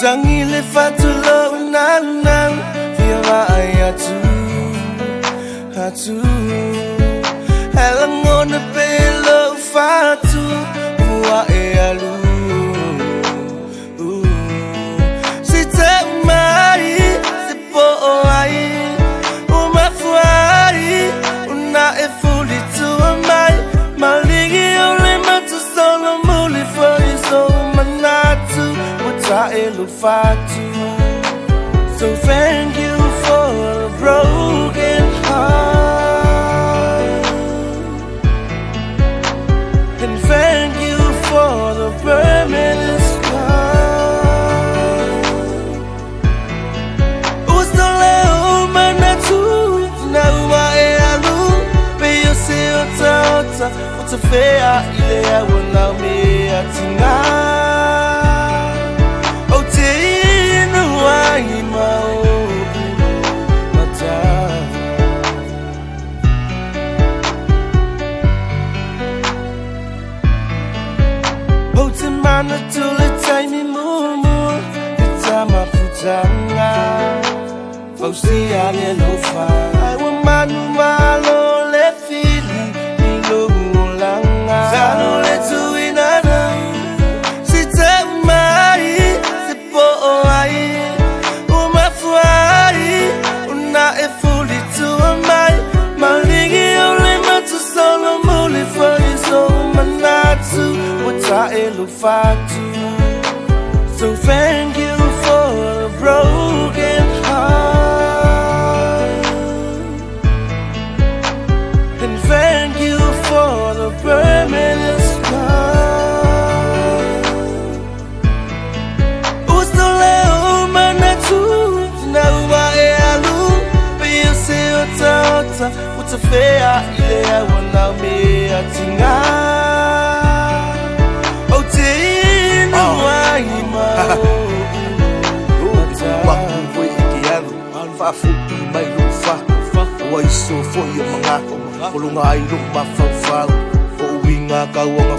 Tangi le fatulo nang nang Viva hatu Halang on the pelo fatu Mua alu Si te mai Si po ai Uma fuai Una e fuli tu mai Maligi ole matu solo muli for you so manatu Wata elu fatu So thank you for a broken heart And thank you for the permanent scar Usto leo manatu Na ua e alu Pe yo se ota ota Ota fea ilea wana me atinga O te inu ai mao Mana tuli taimi mumu Itama putanga Fausia le lofa Ai wa manu malo le fili Ilo ulanga Zano le tuinana Si te mai Si po ai Uma fuai Una e fuli tua mai Maligi ole matu solo muli Fai so manatu Wata elu fatu So thank you for a broken heart And thank you for the permanent scar Usto leo manatu Na ua e alu Pia se ota ota Uta fea ilea wana me atinga Fafu I mai lufa Wa iso fo I mangako Kolunga ai luk mafau O winga kauanga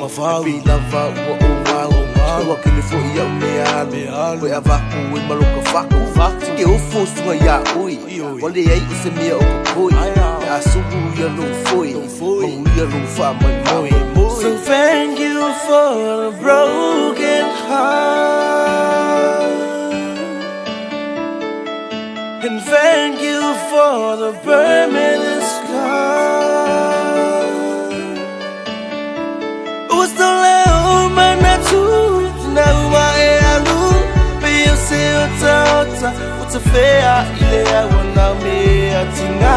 fau Pina va ua o wau Wa kini fo I au meanu Koe avaku I maluka faku Tike ufo sunga ya ui Wale ai ise mia o kukui Me asugu ia lufoi Mau ia lufa mai moi So thank you for a broken heart And thank you for the permanent scar Usto leo manatu Na ua e alu Pia se ota ota Uta fea ilea wana me atinga